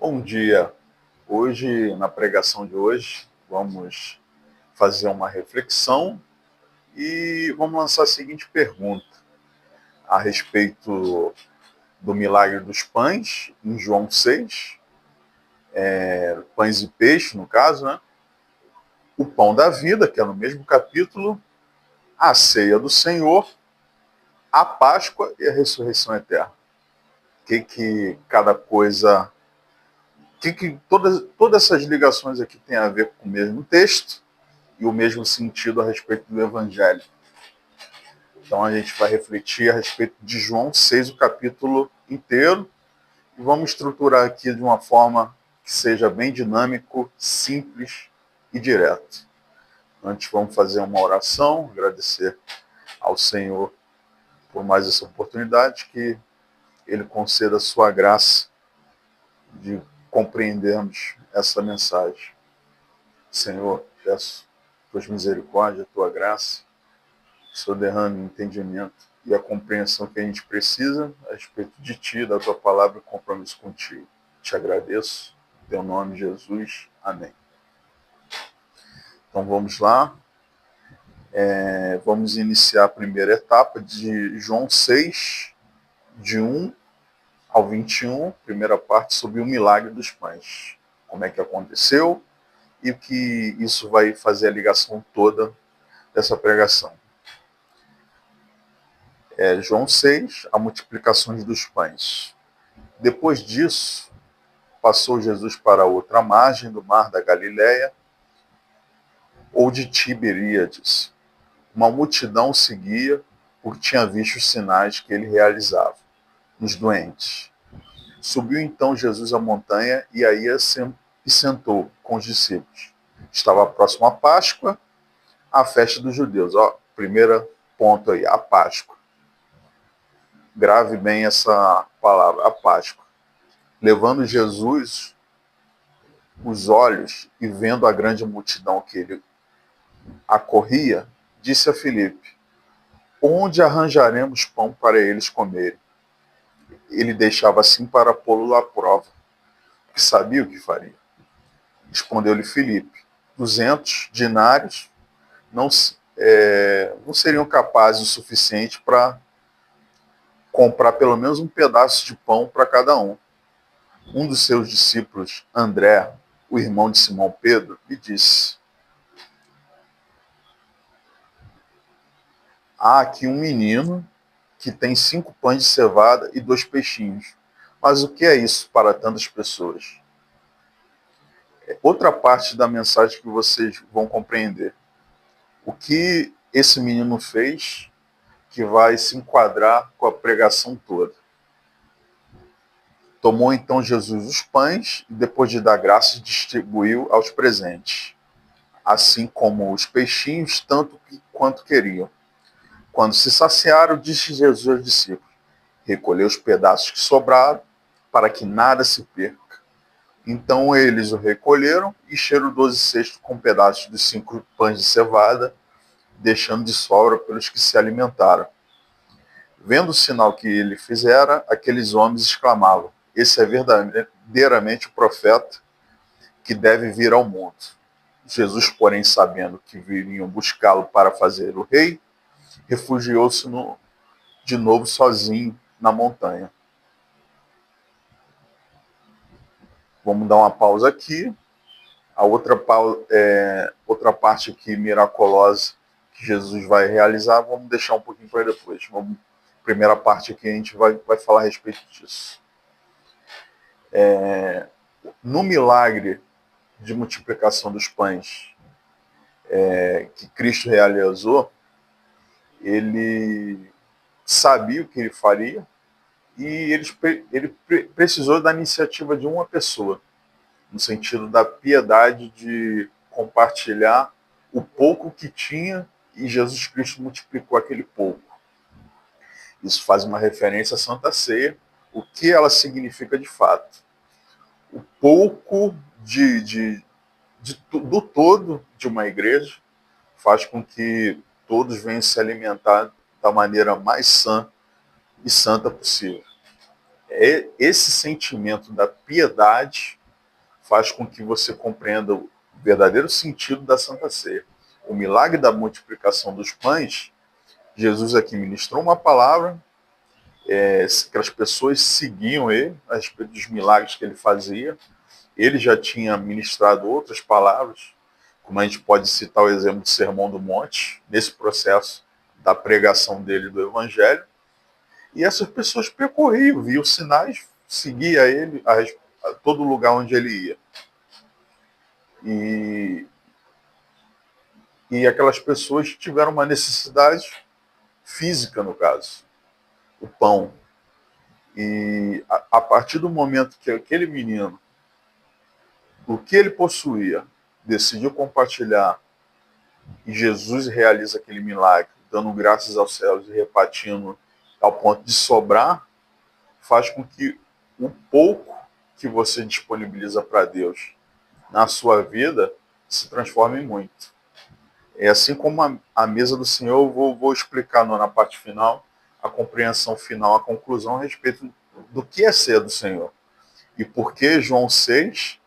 Bom dia. Hoje, na pregação de hoje, vamos fazer uma reflexão e vamos lançar a seguinte pergunta a respeito do milagre dos pães, em João 6, pães e peixes, no caso, né? O pão da vida, que é no mesmo capítulo, a ceia do Senhor, a Páscoa e a ressurreição eterna. O que cada coisa, todas essas ligações aqui têm a ver com o mesmo texto e o mesmo sentido a respeito do Evangelho. Então a gente vai refletir a respeito de João 6, o capítulo inteiro, e vamos estruturar aqui de uma forma que seja bem dinâmico, simples e direto. Antes vamos fazer uma oração, agradecer ao Senhor por mais essa oportunidade, que Ele conceda a sua graça de compreendermos essa mensagem. Senhor, peço tuas misericórdias, a tua graça, o Senhor derrame o entendimento e a compreensão que a gente precisa a respeito de Ti, da Tua palavra e compromisso contigo. Te agradeço, em Teu nome, Jesus. Amém. Então vamos lá. Vamos iniciar a primeira etapa de João 6, de 1 ao 21, primeira parte sobre o milagre dos pães. Como é que aconteceu e o que isso vai fazer a ligação toda dessa pregação. João 6, a multiplicação dos pães. Depois disso, passou Jesus para outra margem do mar da Galileia, ou de Tiberíades. Uma multidão o seguia, porque tinha visto os sinais que ele realizava nos doentes. Subiu então Jesus à montanha e aí se sentou com os discípulos. Estava próximo à Páscoa, a festa dos judeus. Primeiro ponto aí, a Páscoa. Grave bem essa palavra, a Páscoa. Levando Jesus os olhos e vendo a grande multidão que ele acorria, disse a Filipe: onde arranjaremos pão para eles comerem? Ele deixava assim para pô-lo à prova, porque sabia o que faria. Respondeu-lhe Filipe: 200 dinários não seriam capazes o suficiente para comprar pelo menos um pedaço de pão para cada um. Um dos seus discípulos, André, o irmão de Simão Pedro, lhe disse: há aqui um menino que tem 5 pães de cevada e 2 peixinhos. Mas o que é isso para tantas pessoas? Outra parte da mensagem que vocês vão compreender. O que esse menino fez que vai se enquadrar com a pregação toda. Tomou então Jesus os pães e, depois de dar graças, distribuiu aos presentes, assim como os peixinhos, tanto quanto queriam. Quando se saciaram, disse Jesus aos discípulos: recolheu os pedaços que sobraram, para que nada se perca. Então eles o recolheram e encheram 12 cestos com pedaços dos 5 pães de cevada, deixando de sobra pelos que se alimentaram. Vendo o sinal que ele fizera, aqueles homens exclamavam: esse é verdadeiramente o profeta que deve vir ao mundo. Jesus, porém, sabendo que viriam buscá-lo para fazer o rei, refugiou-se de novo sozinho na montanha. Vamos dar uma pausa aqui. A outra parte aqui miraculosa que Jesus vai realizar, vamos deixar um pouquinho para depois. Primeira parte aqui a gente vai falar a respeito disso. No milagre de multiplicação dos pães que Cristo realizou, ele sabia o que ele faria e ele precisou da iniciativa de uma pessoa, no sentido da piedade de compartilhar o pouco que tinha, e Jesus Cristo multiplicou aquele pouco. Isso faz uma referência à Santa Ceia, o que ela significa de fato. O pouco do todo de uma igreja faz com que todos venham se alimentar da maneira mais sã e santa possível. Esse sentimento da piedade faz com que você compreenda o verdadeiro sentido da Santa Ceia. O milagre da multiplicação dos pães, Jesus aqui ministrou uma palavra, que as pessoas seguiam ele a respeito dos milagres que ele fazia. Ele já tinha ministrado outras palavras, como a gente pode citar o exemplo do Sermão do Monte, nesse processo da pregação dele do Evangelho. E essas pessoas percorriam, viam sinais, seguia ele a todo lugar onde ele ia. E aquelas pessoas tiveram uma necessidade física, no caso, o pão. E a partir do momento que aquele menino, o que ele possuía, decidiu compartilhar, e Jesus realiza aquele milagre, dando graças aos céus e repartindo ao ponto de sobrar, faz com que o pouco que você disponibiliza para Deus na sua vida se transforme em muito. É assim como a mesa do Senhor, eu vou explicar na parte final, a compreensão final, a conclusão a respeito do que é ser do Senhor. E por que João 6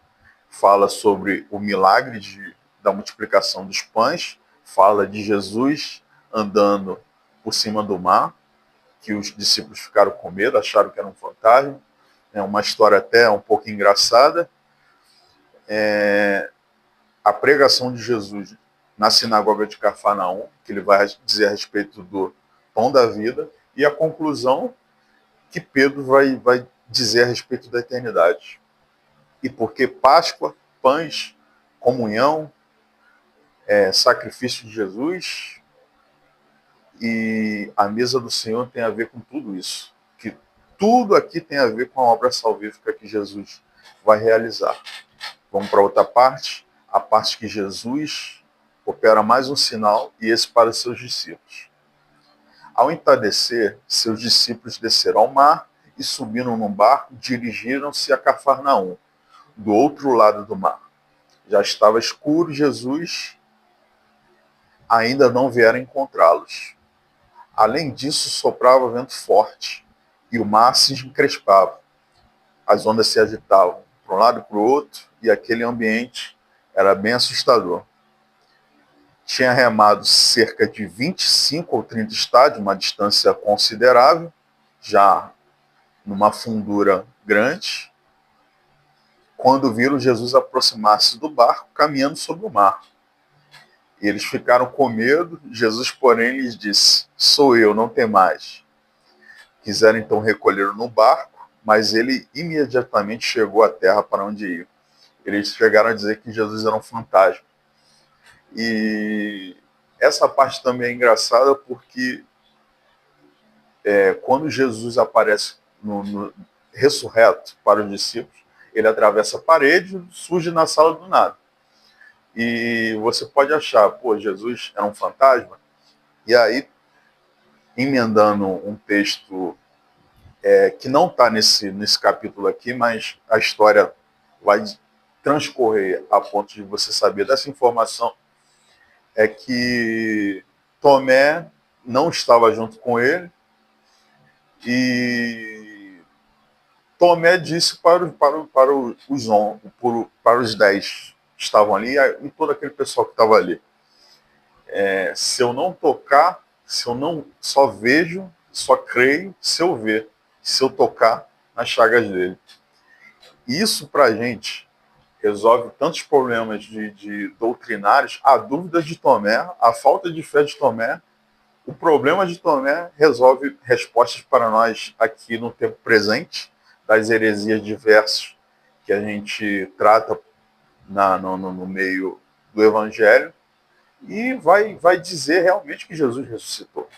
fala sobre o milagre da multiplicação dos pães, fala de Jesus andando por cima do mar, que os discípulos ficaram com medo, acharam que era um fantasma. É uma história até um pouco engraçada. A pregação de Jesus na sinagoga de Cafarnaum, que ele vai dizer a respeito do pão da vida, e a conclusão que Pedro vai dizer a respeito da eternidade. E porque Páscoa, pães, comunhão, sacrifício de Jesus e a mesa do Senhor tem a ver com tudo isso. Que tudo aqui tem a ver com a obra salvífica que Jesus vai realizar. Vamos para outra parte, a parte que Jesus opera mais um sinal, e esse para os seus discípulos. Ao entardecer, seus discípulos desceram ao mar e, subindo num barco, dirigiram-se a Cafarnaum, do outro lado do mar. Já estava escuro, Jesus ainda não viera encontrá-los. Além disso, soprava vento forte e o mar se encrespava. As ondas se agitavam para um lado e para o outro, e aquele ambiente era bem assustador. Tinha remado cerca de 25 ou 30 estádios, uma distância considerável, já numa fundura grande, quando viram Jesus aproximar-se do barco, caminhando sobre o mar. E eles ficaram com medo. Jesus, porém, lhes disse: "Sou eu, não temais." Quiseram então recolher no barco, mas ele imediatamente chegou à terra para onde ia. Eles chegaram a dizer que Jesus era um fantasma. E essa parte também é engraçada porque quando Jesus aparece ressurreto para os discípulos, ele atravessa a parede e surge na sala do nada. E você pode achar, Jesus era um fantasma? E aí, emendando um texto que não está nesse capítulo aqui, mas a história vai transcorrer a ponto de você saber dessa informação, é que Tomé não estava junto com ele, e Tomé disse para os 10 que estavam ali, e todo aquele pessoal que estava ali: se eu não tocar, se eu não só vejo, só creio se eu ver, se eu tocar nas chagas dele. Isso para a gente resolve tantos problemas de doutrinários, a dúvida de Tomé, a falta de fé de Tomé. O problema de Tomé resolve respostas para nós aqui no tempo presente, das heresias diversas que a gente trata no meio do Evangelho, e vai dizer realmente que Jesus ressuscitou.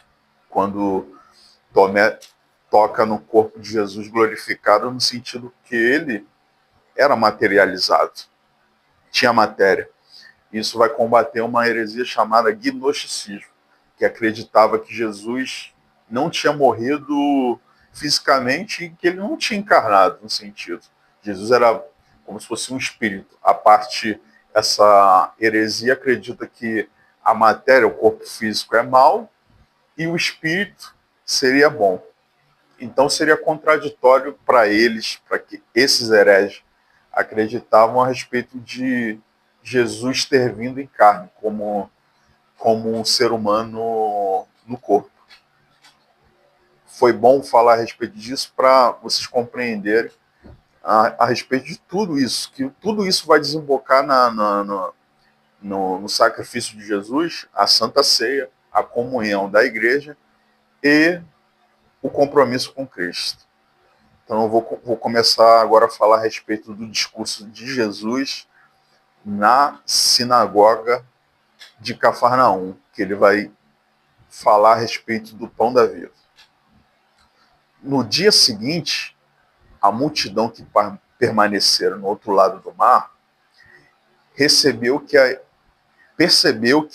Quando Tomé toca no corpo de Jesus glorificado, no sentido que ele era materializado, tinha matéria. Isso vai combater uma heresia chamada gnosticismo, que acreditava que Jesus não tinha morrido fisicamente e que ele não tinha encarnado, no sentido. Jesus era como se fosse um espírito. Essa heresia acredita que a matéria, o corpo físico, é mau e o espírito seria bom. Então seria contraditório para eles, para que esses hereges acreditavam a respeito de Jesus ter vindo em carne, como um ser humano no corpo. Foi bom falar a respeito disso para vocês compreenderem a respeito de tudo isso, que tudo isso vai desembocar no sacrifício de Jesus, a Santa Ceia, a comunhão da igreja e o compromisso com Cristo. Então eu vou começar agora a falar a respeito do discurso de Jesus na sinagoga de Cafarnaum, que ele vai falar a respeito do pão da vida. No dia seguinte, a multidão que permaneceram no outro lado do mar percebeu que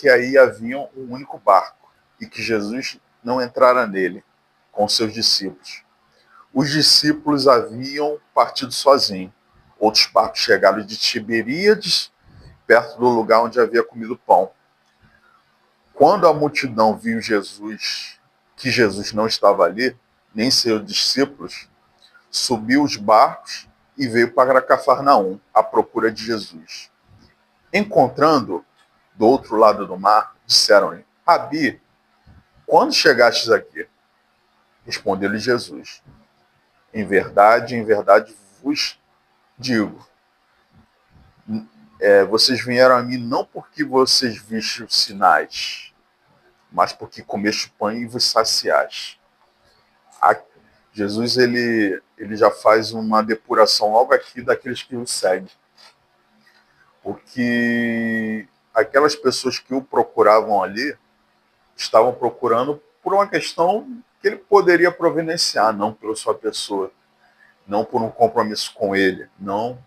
aí havia um único barco e que Jesus não entrara nele com seus discípulos. Os discípulos haviam partido sozinhos. Outros barcos chegaram de Tiberíades, perto do lugar onde havia comido pão. Quando a multidão viu que Jesus não estava ali, nem seus discípulos, subiu os barcos e veio para Cafarnaum, à procura de Jesus. Encontrando do outro lado do mar, disseram-lhe: Rabi, quando chegastes aqui? Respondeu-lhe Jesus: em verdade vos digo, vocês vieram a mim não porque vocês vistem os sinais, mas porque comeste pão e vos saciais. Jesus ele já faz uma depuração logo aqui daqueles que o seguem. Porque aquelas pessoas que o procuravam ali estavam procurando por uma questão que ele poderia providenciar, não pela sua pessoa, não por um compromisso com ele, não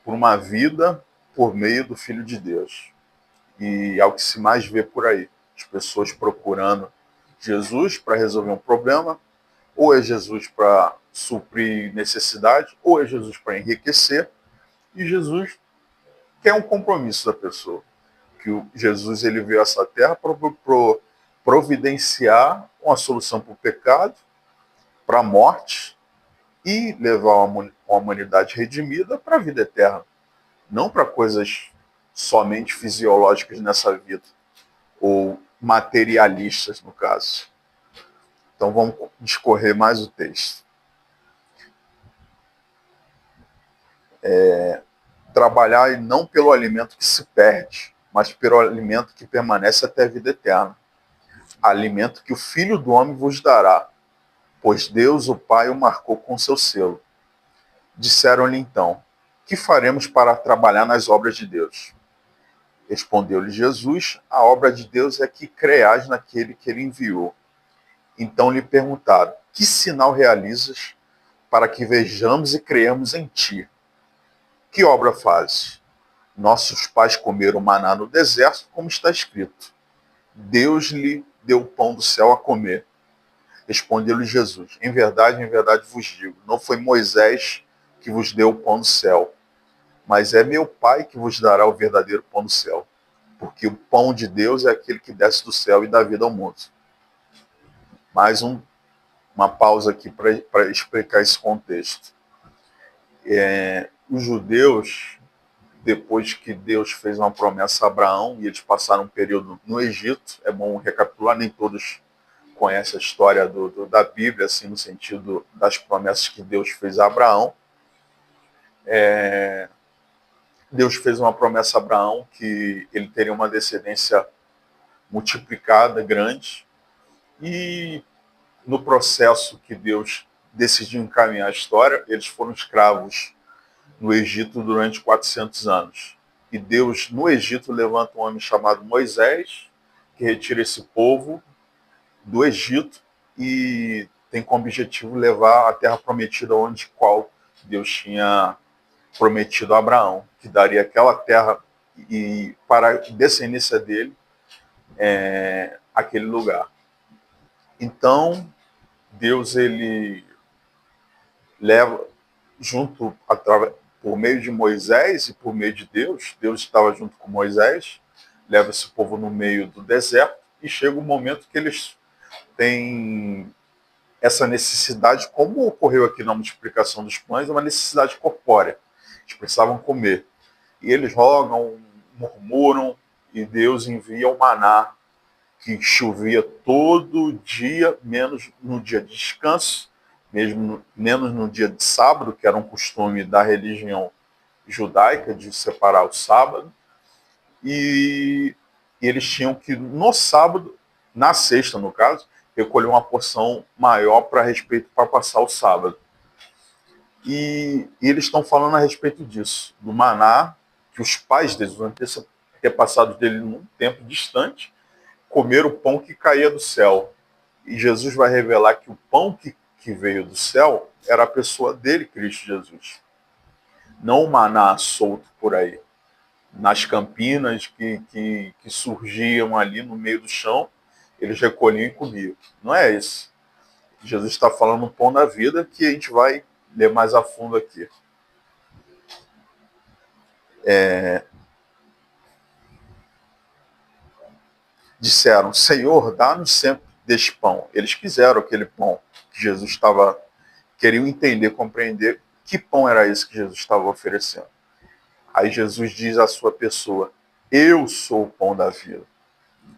por uma vida por meio do Filho de Deus. E é o que se mais vê por aí. As pessoas procurando Jesus para resolver um problema, ou é Jesus para suprir necessidade, ou é Jesus para enriquecer, e Jesus quer um compromisso da pessoa. Que Jesus ele veio a essa terra para providenciar uma solução para o pecado, para a morte, e levar uma humanidade redimida para a vida eterna. Não para coisas somente fisiológicas nessa vida, ou materialistas, no caso. Então vamos discorrer mais o texto. Trabalhar não pelo alimento que se perde, mas pelo alimento que permanece até a vida eterna. Alimento que o Filho do Homem vos dará, pois Deus, o Pai, o marcou com seu selo. Disseram-lhe então: que faremos para trabalhar nas obras de Deus? Respondeu-lhe Jesus: a obra de Deus é que creais naquele que ele enviou. Então lhe perguntaram: que sinal realizas para que vejamos e creamos em ti? Que obra fazes? Nossos pais comeram maná no deserto, como está escrito. Deus lhe deu o pão do céu a comer. Respondeu-lhe Jesus: em verdade vos digo, não foi Moisés que vos deu o pão do céu, mas é meu Pai que vos dará o verdadeiro pão do céu. Porque o pão de Deus é aquele que desce do céu e dá vida ao mundo. Mais uma pausa aqui para explicar esse contexto. Os judeus, depois que Deus fez uma promessa a Abraão, e eles passaram um período no Egito, é bom recapitular, nem todos conhecem a história da Bíblia, assim, no sentido das promessas que Deus fez a Abraão. Deus fez uma promessa a Abraão que ele teria uma descendência multiplicada, grande, e no processo que Deus decidiu encaminhar a história, eles foram escravos no Egito durante 400 anos. E Deus, no Egito, levanta um homem chamado Moisés, que retira esse povo do Egito e tem como objetivo levar a terra prometida onde qual Deus tinha prometido a Abraão, que daria aquela terra e para a descendência dele aquele lugar. Então, Deus ele leva junto por meio de Moisés e por meio de Deus estava junto com Moisés, leva esse povo no meio do deserto e chega um momento que eles têm essa necessidade, como ocorreu aqui na multiplicação dos pães, é uma necessidade corpórea. Eles precisavam comer. E eles rogam, murmuram, e Deus envia o maná, que chovia todo dia, menos no dia de descanso, menos no dia de sábado, que era um costume da religião judaica de separar o sábado. E eles tinham que, no sábado, na sexta, no caso, recolher uma porção maior para passar o sábado. E eles estão falando a respeito disso, do maná, que os pais deles, os antepassados dele, num tempo distante, comeram o pão que caía do céu. E Jesus vai revelar que o pão que veio do céu era a pessoa dele, Cristo Jesus. Não o maná solto por aí, nas campinas que surgiam ali no meio do chão, eles recolhiam e comiam. Não é isso. Jesus está falando do pão da vida, que a gente vai ler mais a fundo aqui. Disseram, Senhor, dá-nos sempre deste pão. Eles quiseram aquele pão que Jesus estava... Queriam entender, compreender que pão era esse que Jesus estava oferecendo. Aí Jesus diz à sua pessoa, eu sou o pão da vida.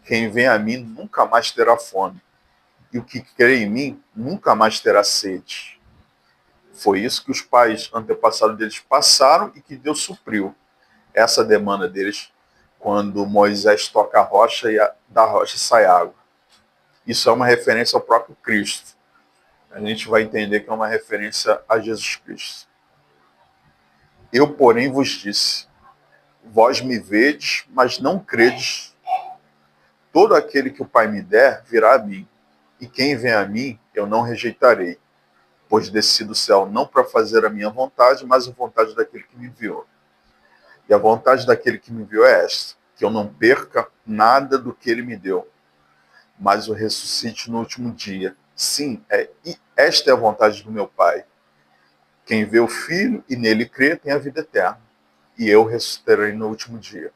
Quem vem a mim nunca mais terá fome. E o que crê em mim nunca mais terá sede. Foi isso que os pais antepassados deles passaram e que Deus supriu essa demanda deles quando Moisés toca a rocha e da rocha sai água. Isso é uma referência ao próprio Cristo. A gente vai entender que é uma referência a Jesus Cristo. Eu, porém, vos disse, vós me vedes, mas não credes. Todo aquele que o Pai me der, virá a mim. E quem vem a mim, eu não rejeitarei. Pois desci do céu não para fazer a minha vontade, mas a vontade daquele que me enviou. E a vontade daquele que me enviou é esta, que eu não perca nada do que ele me deu, mas o ressuscite no último dia. Sim, esta é a vontade do meu Pai. Quem vê o Filho e nele crê tem a vida eterna. E eu ressuscitarei no último dia.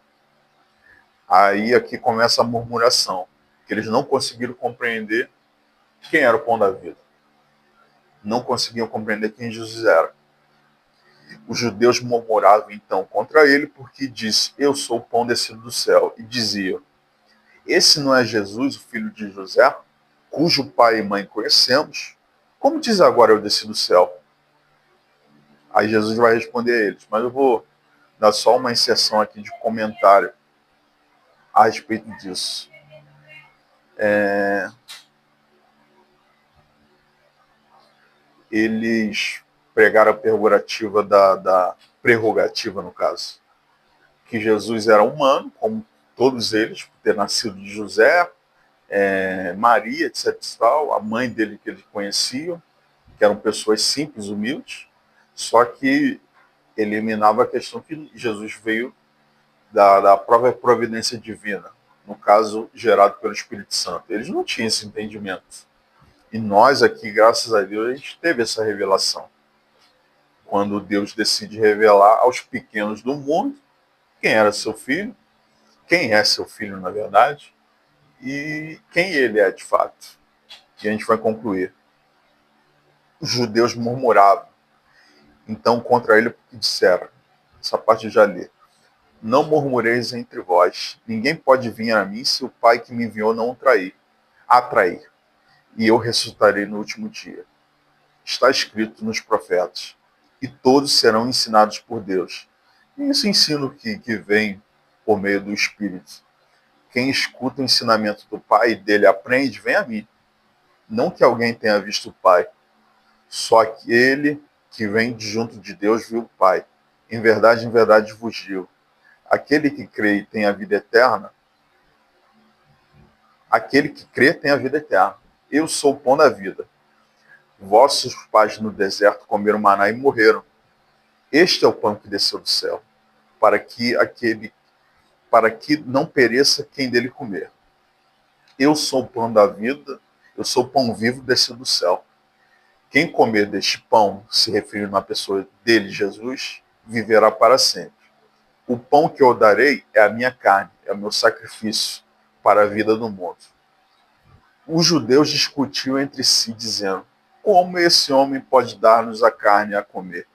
Aí aqui começa a murmuração, que eles não conseguiram compreender quem era o pão da vida. Não conseguiam compreender quem Jesus era. Os judeus murmuravam então contra ele porque disse, eu sou o pão descido do céu. E diziam, esse não é Jesus, o filho de José, cujo pai e mãe conhecemos? Como diz agora eu desci do céu? Aí Jesus vai responder a eles, mas eu vou dar só uma inserção aqui de comentário a respeito disso. Eles pregaram a prerrogativa, no caso, que Jesus era humano, como todos eles, por ter nascido de José, Maria, etc. A mãe dele que eles conheciam, que eram pessoas simples, humildes, só que eliminava a questão que Jesus veio da própria providência divina, no caso, gerado pelo Espírito Santo. Eles não tinham esse entendimento. E nós aqui, graças a Deus, a gente teve essa revelação. Quando Deus decide revelar aos pequenos do mundo quem era seu filho, quem é seu filho, na verdade, e quem ele é de fato. E a gente vai concluir. Os judeus murmuravam, então, contra ele, porque disseram, essa parte eu já li, não murmureis entre vós, ninguém pode vir a mim se o Pai que me enviou não atrair, e eu ressuscitarei no último dia. Está escrito nos profetas, e todos serão ensinados por Deus. E esse ensino que vem por meio do Espírito. Quem escuta o ensinamento do Pai e dele aprende, vem a mim. Não que alguém tenha visto o Pai, só aquele que vem de junto de Deus viu o Pai. Em verdade vos digo, aquele que crê e tem a vida eterna, aquele que crê tem a vida eterna. Eu sou o pão da vida. Vossos pais no deserto comeram maná e morreram. Este é o pão que desceu do céu, para que não pereça quem dele comer. Eu sou o pão da vida, eu sou o pão vivo descido do céu. Quem comer deste pão, se referindo à pessoa dele, Jesus, viverá para sempre. O pão que eu darei é a minha carne, é o meu sacrifício para a vida do mundo. Os judeus discutiam entre si, dizendo, como esse homem pode dar-nos a carne a comer?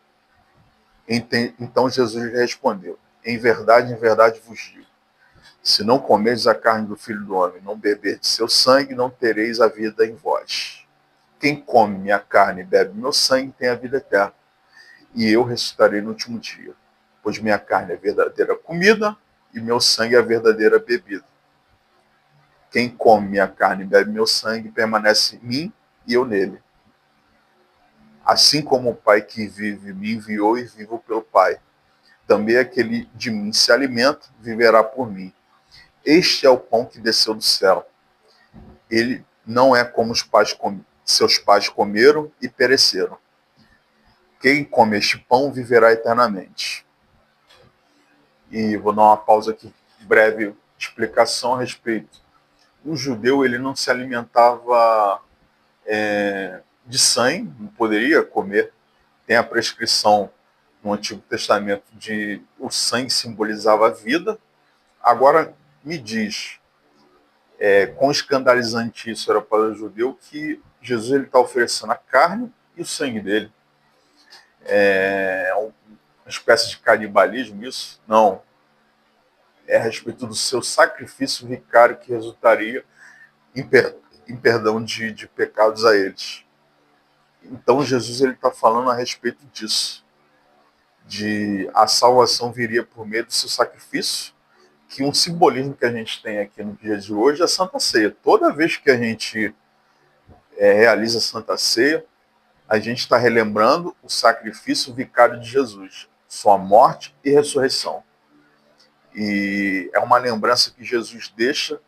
Então Jesus lhe respondeu: em verdade vos digo, se não comerdes a carne do Filho do Homem, não beberdes seu sangue, não tereis a vida em vós. Quem come minha carne e bebe meu sangue tem a vida eterna, e eu ressuscitarei no último dia. Pois minha carne é a verdadeira comida e meu sangue é a verdadeira bebida. Quem come minha carne e bebe meu sangue permanece em mim e eu nele. Assim como o Pai que vive me enviou e vivo pelo Pai. Também aquele de mim se alimenta, viverá por mim. Este é o pão que desceu do céu. Ele não é como seus pais comeram e pereceram. Quem come este pão viverá eternamente. E vou dar uma pausa aqui, breve explicação a respeito. O judeu ele não se alimentava de sangue, não poderia comer. Tem a prescrição no Antigo Testamento de o sangue simbolizava a vida. Agora me diz, quão escandalizante isso era para o judeu, que Jesus está oferecendo a carne e o sangue dele. É uma espécie de canibalismo isso? Não. É a respeito do seu sacrifício vicário que resultaria em perdão de pecados a eles. Então Jesus está falando a respeito disso, de a salvação viria por meio do seu sacrifício, que um simbolismo que a gente tem aqui no dia de hoje é a Santa Ceia. Toda vez que a gente realiza a Santa Ceia, a gente está relembrando o sacrifício vicário de Jesus, sua morte e ressurreição. E é uma lembrança que Jesus deixa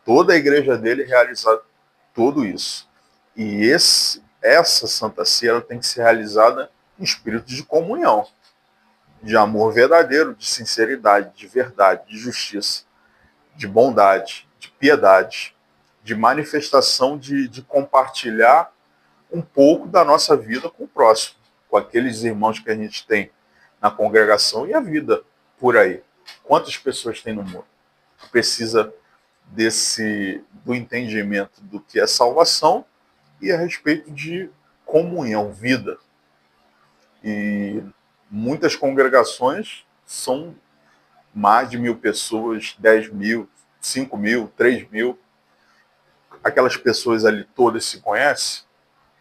toda a igreja dele realizar tudo isso. E essa Santa Ceia ela tem que ser realizada em espírito de comunhão, de amor verdadeiro, de sinceridade, de verdade, de justiça, de bondade, de piedade, de manifestação de compartilhar um pouco da nossa vida com o próximo, com aqueles irmãos que a gente tem na congregação e a vida por aí. Quantas pessoas tem no mundo que precisa do entendimento do que é salvação e a respeito de comunhão, vida. E muitas congregações são mais de 1.000 pessoas, 10.000, 5.000, 3.000. Aquelas pessoas ali todas se conhecem.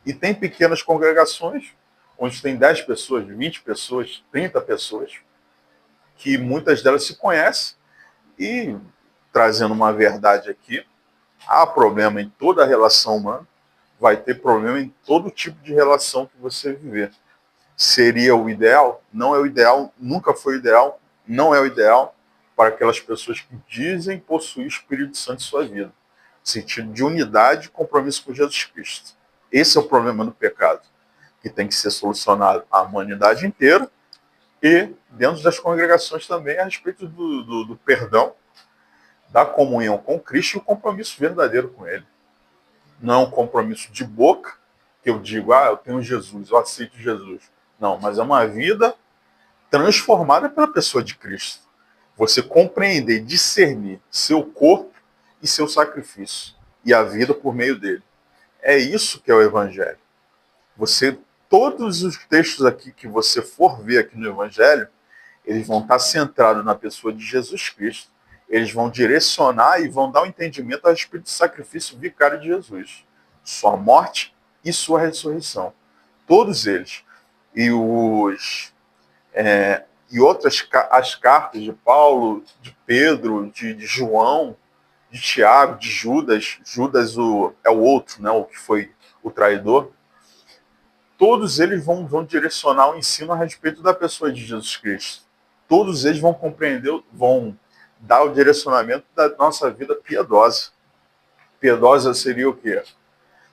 E tem pequenas congregações onde tem 10 pessoas, 20 pessoas, 30 pessoas, que muitas delas se conhecem. E, trazendo uma verdade aqui, há problema em toda a relação humana, vai ter problema em todo tipo de relação que você viver. Seria o ideal? Não é o ideal, nunca foi o ideal, não é o ideal para aquelas pessoas que dizem possuir o Espírito Santo em sua vida. Sentido de unidade e compromisso com Jesus Cristo. Esse é o problema do pecado, que tem que ser solucionado a humanidade inteira e dentro das congregações também a respeito do perdão, da comunhão com Cristo e o compromisso verdadeiro com Ele. Não é um compromisso de boca, que eu digo, eu tenho Jesus, eu aceito Jesus. Não, mas é uma vida transformada pela pessoa de Cristo. Você compreender, discernir seu corpo e seu sacrifício, e a vida por meio dele. É isso que é o Evangelho. Todos os textos aqui que você for ver aqui no Evangelho, eles vão estar centrados na pessoa de Jesus Cristo. Eles vão direcionar e vão dar um entendimento a respeito do sacrifício vicário de Jesus. Sua morte e sua ressurreição. Todos eles. E as cartas de Paulo, de Pedro, de João, de Tiago, de Judas. Judas é o outro, né, o que foi o traidor. Todos eles vão direcionar o ensino a respeito da pessoa de Jesus Cristo. Todos eles vão compreender, vão dar o direcionamento da nossa vida piedosa. Piedosa seria o quê?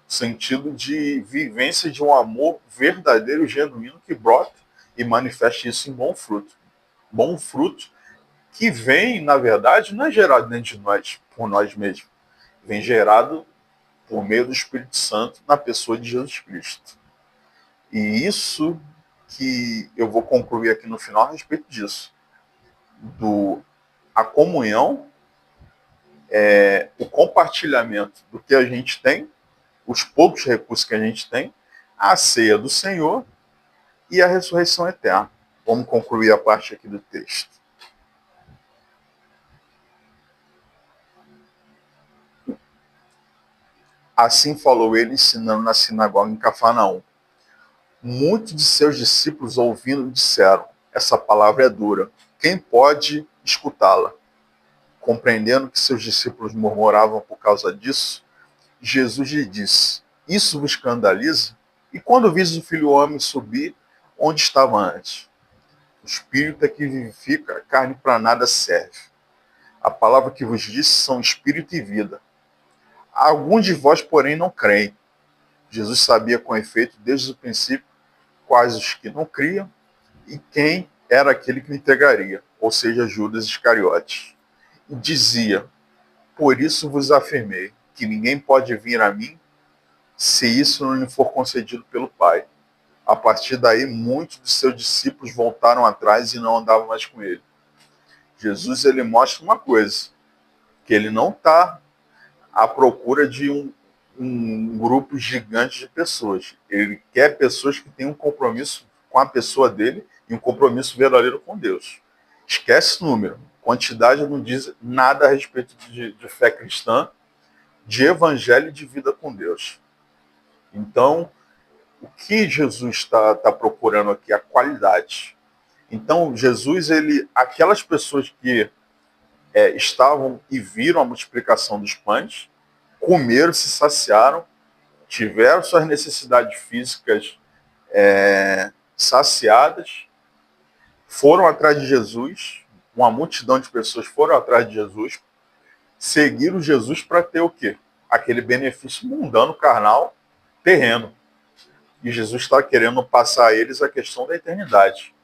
O sentido de vivência de um amor verdadeiro e genuíno que brota e manifesta isso em bom fruto. Bom fruto que vem, na verdade, não é gerado dentro de nós, por nós mesmos. Vem gerado por meio do Espírito Santo na pessoa de Jesus Cristo. E isso que eu vou concluir aqui no final a respeito disso. A comunhão, o compartilhamento do que a gente tem, os poucos recursos que a gente tem, a ceia do Senhor e a ressurreição eterna. Vamos concluir a parte aqui do texto. Assim falou ele, ensinando na sinagoga em Cafarnaum. Muitos de seus discípulos, ouvindo, disseram: essa palavra é dura. Quem pode escutá-la? Compreendendo que seus discípulos murmuravam por causa disso, Jesus lhe disse: isso vos escandaliza? E quando vis o Filho do Homem subir, onde estava antes? O Espírito é que vivifica, a carne para nada serve. A palavra que vos disse são espírito e vida. Alguns de vós, porém, não creem. Jesus sabia com efeito, desde o princípio, quais os que não criam e quem era aquele que lhe entregaria, ou seja, Judas Iscariotes. E dizia: por isso vos afirmei, que ninguém pode vir a mim se isso não lhe for concedido pelo Pai. A partir daí, muitos de seus discípulos voltaram atrás e não andavam mais com ele. Jesus, ele mostra uma coisa, que ele não está à procura de um grupo gigante de pessoas. Ele quer pessoas que tenham um compromisso com a pessoa dele e um compromisso verdadeiro com Deus. Esquece número. Quantidade não diz nada a respeito de fé cristã, de evangelho e de vida com Deus. Então, o que Jesus está procurando aqui? A qualidade. Então, Jesus, aquelas pessoas que estavam e viram a multiplicação dos pães, comeram, se saciaram, tiveram suas necessidades físicas saciadas, foram atrás de Jesus, uma multidão de pessoas foram atrás de Jesus, seguiram Jesus para ter o quê? Aquele benefício mundano, carnal, terreno. E Jesus está querendo passar a eles a questão da eternidade.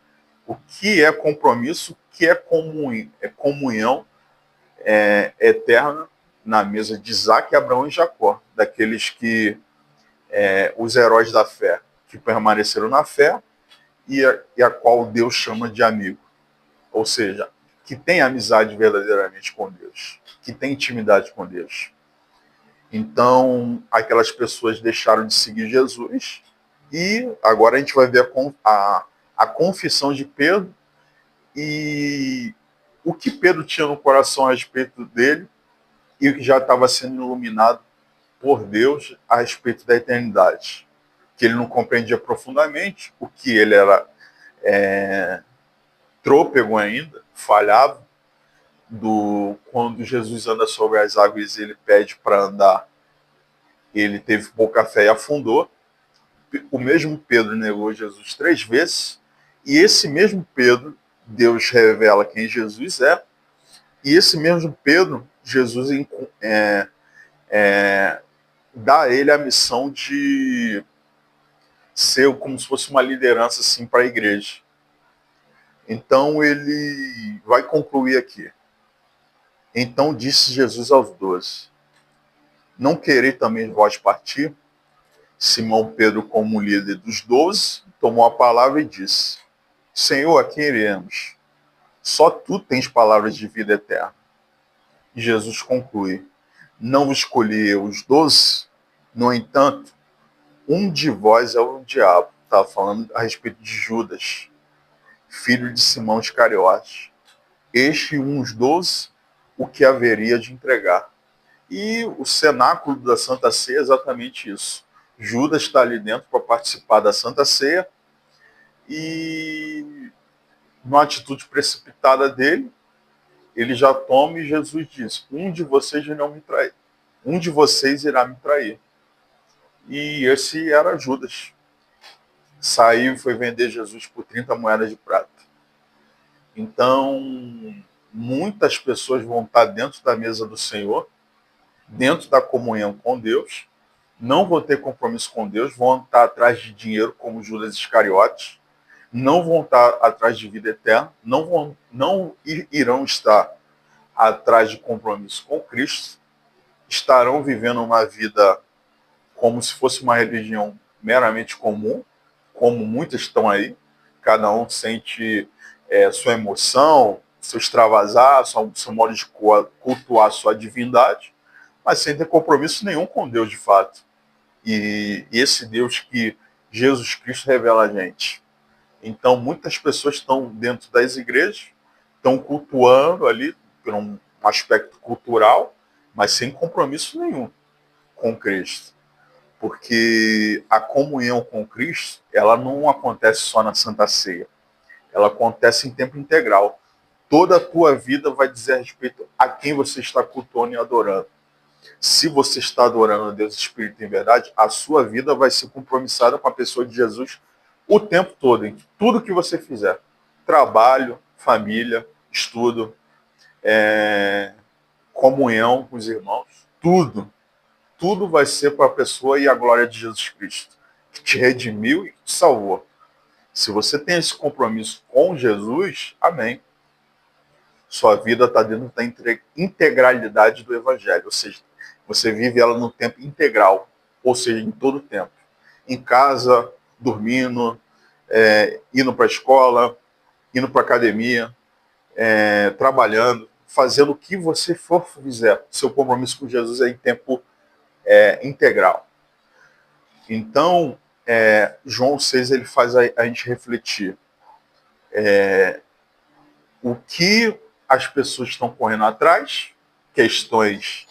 O que é compromisso, o que é comunhão eterna na mesa de Isaac, Abraão e Jacó, daqueles que, os heróis da fé, que permaneceram na fé e a qual Deus chama de amigo. Ou seja, que tem amizade verdadeiramente com Deus, que tem intimidade com Deus. Então, aquelas pessoas deixaram de seguir Jesus e agora a gente vai ver a confissão de Pedro e o que Pedro tinha no coração a respeito dele e o que já estava sendo iluminado por Deus a respeito da eternidade. Que ele não compreendia profundamente, o que ele era trôpego ainda, falhava, quando Jesus anda sobre as águas e ele pede para andar, ele teve pouca fé e afundou. O mesmo Pedro negou Jesus 3 vezes, e esse mesmo Pedro, Deus revela quem Jesus é, e esse mesmo Pedro, Jesus dá a ele a missão de ser como se fosse uma liderança assim, para a igreja. Então ele vai concluir aqui. Então disse Jesus aos 12: não querei também vós partir? Simão Pedro, como líder dos 12, tomou a palavra e disse: Senhor, a quem iremos? Só tu tens palavras de vida eterna. E Jesus conclui: não escolhi eu os 12? No entanto, um de vós é o diabo. Estava falando a respeito de Judas, filho de Simão Iscariotes. Este uns 12, o que haveria de entregar. E o cenáculo da Santa Ceia é exatamente isso. Judas está ali dentro para participar da Santa Ceia e, numa atitude precipitada dele, ele já toma e Jesus diz: um de vocês irá me trair. Um de vocês irá me trair. E esse era Judas. Saiu e foi vender Jesus por 30 moedas de prata. Então, muitas pessoas vão estar dentro da mesa do Senhor, dentro da comunhão com Deus, não vão ter compromisso com Deus, vão estar atrás de dinheiro como Judas Iscariotes, não vão estar atrás de vida eterna, não irão estar atrás de compromisso com Cristo, estarão vivendo uma vida como se fosse uma religião meramente comum, como muitas estão aí, cada um sente sua emoção, seu extravasar, seu modo de cultuar sua divindade, mas sem ter compromisso nenhum com Deus de fato. E esse Deus que Jesus Cristo revela a gente. Então, muitas pessoas estão dentro das igrejas, estão cultuando ali, por um aspecto cultural, mas sem compromisso nenhum com Cristo. Porque a comunhão com Cristo, ela não acontece só na Santa Ceia. Ela acontece em tempo integral. Toda a tua vida vai dizer a respeito a quem você está cultuando e adorando. Se você está adorando a Deus Espírito em verdade, a sua vida vai ser compromissada com a pessoa de Jesus o tempo todo, em tudo que você fizer. Trabalho, família, estudo, comunhão com os irmãos, tudo. Tudo vai ser para a pessoa e a glória de Jesus Cristo, que te redimiu e te salvou. Se você tem esse compromisso com Jesus, amém. Sua vida está dentro da integralidade do Evangelho, ou seja, você vive ela no tempo integral, ou seja, em todo o tempo. Em casa, dormindo, indo para a escola, indo para a academia, trabalhando, fazendo o que você for fizer. Seu compromisso com Jesus é em tempo integral. Então, João 6 ele faz a gente refletir. O que as pessoas estão correndo atrás, questões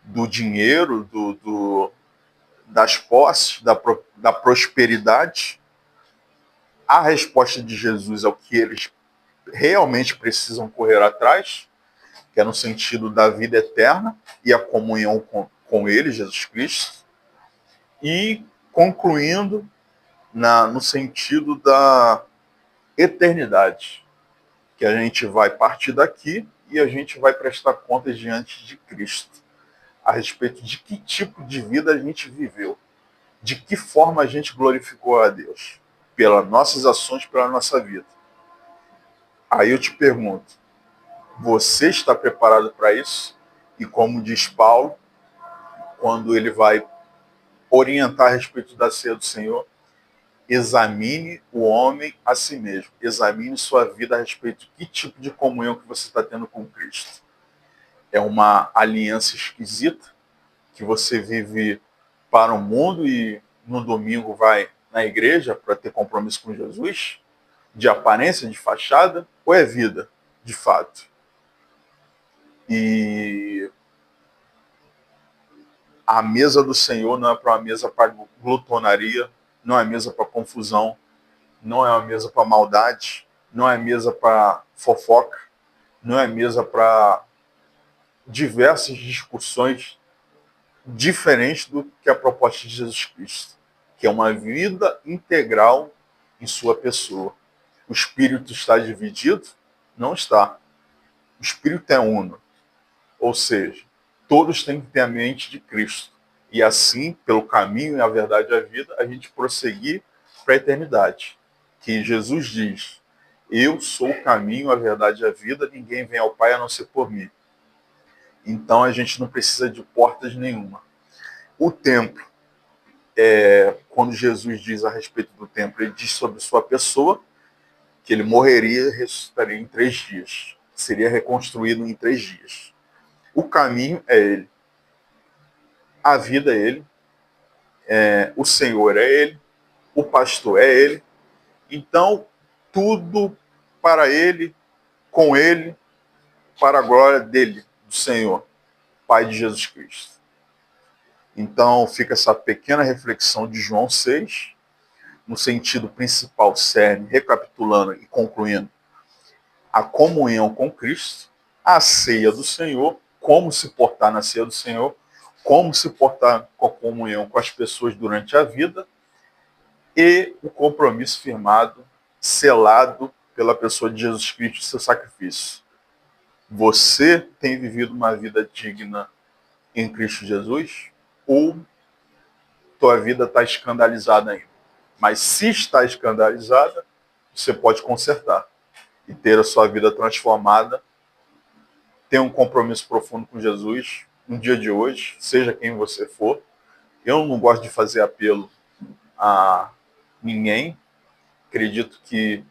do dinheiro, das posses, da prosperidade. A resposta de Jesus é o que eles realmente precisam correr atrás, que é no sentido da vida eterna e a comunhão com ele, Jesus Cristo. E concluindo no sentido da eternidade, que a gente vai partir daqui e a gente vai prestar contas diante de Cristo a respeito de que tipo de vida a gente viveu, de que forma a gente glorificou a Deus, pelas nossas ações, pela nossa vida. Aí eu te pergunto, você está preparado para isso? E como diz Paulo, quando ele vai orientar a respeito da ceia do Senhor, examine o homem a si mesmo. Examine sua vida a respeito de que tipo de comunhão que você está tendo com Cristo. É uma aliança esquisita, que você vive para o mundo e no domingo vai na igreja para ter compromisso com Jesus? De aparência, de fachada? Ou é vida, de fato? E a mesa do Senhor não é para uma mesa para glutonaria, não é mesa para confusão, não é uma mesa para maldade, não é mesa para fofoca, não é mesa para diversas discussões diferentes do que a proposta de Jesus Cristo, que é uma vida integral em sua pessoa. O Espírito está dividido? Não está. O Espírito é uno. Ou seja, todos têm que ter a mente de Cristo. E assim, pelo caminho e a verdade e a vida, a gente prosseguir para a eternidade. Que Jesus diz, eu sou o caminho, a verdade e a vida, ninguém vem ao Pai a não ser por mim. Então a gente não precisa de portas nenhuma. O templo, quando Jesus diz a respeito do templo, ele diz sobre sua pessoa, que ele morreria e ressuscitaria em 3 dias. Seria reconstruído em 3 dias. O caminho é ele. A vida é ele. O Senhor é ele. O pastor é ele. Então, tudo para ele, com ele, para a glória dele, do Senhor, Pai de Jesus Cristo. Então, fica essa pequena reflexão de João 6, no sentido principal, cerne, recapitulando e concluindo, a comunhão com Cristo, a ceia do Senhor, como se portar na ceia do Senhor, como se portar com a comunhão com as pessoas durante a vida e o compromisso firmado, selado pela pessoa de Jesus Cristo e seu sacrifício. Você tem vivido uma vida digna em Cristo Jesus ou tua vida está escandalizada ainda? Mas se está escandalizada, você pode consertar e ter a sua vida transformada, ter um compromisso profundo com Jesus no dia de hoje, seja quem você for. Eu não gosto de fazer apelo a ninguém. Acredito que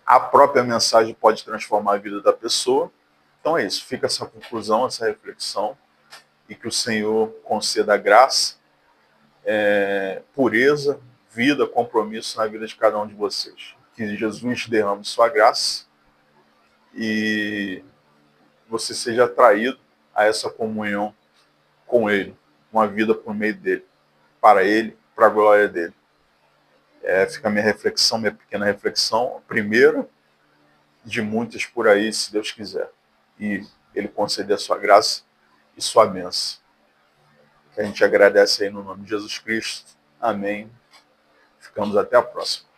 a própria mensagem pode transformar a vida da pessoa. Então é isso, fica essa conclusão, essa reflexão, e que o Senhor conceda graça pureza, vida, compromisso na vida de cada um de vocês. Que Jesus derrame sua graça e você seja atraído a essa comunhão com Ele, uma vida por meio dele, para Ele, para a glória dele. Fica a minha reflexão, minha pequena reflexão, a primeira de muitas por aí, se Deus quiser. E Ele conceder a sua graça e sua bênção. Que a gente agradece aí no nome de Jesus Cristo. Amém. Ficamos até a próxima.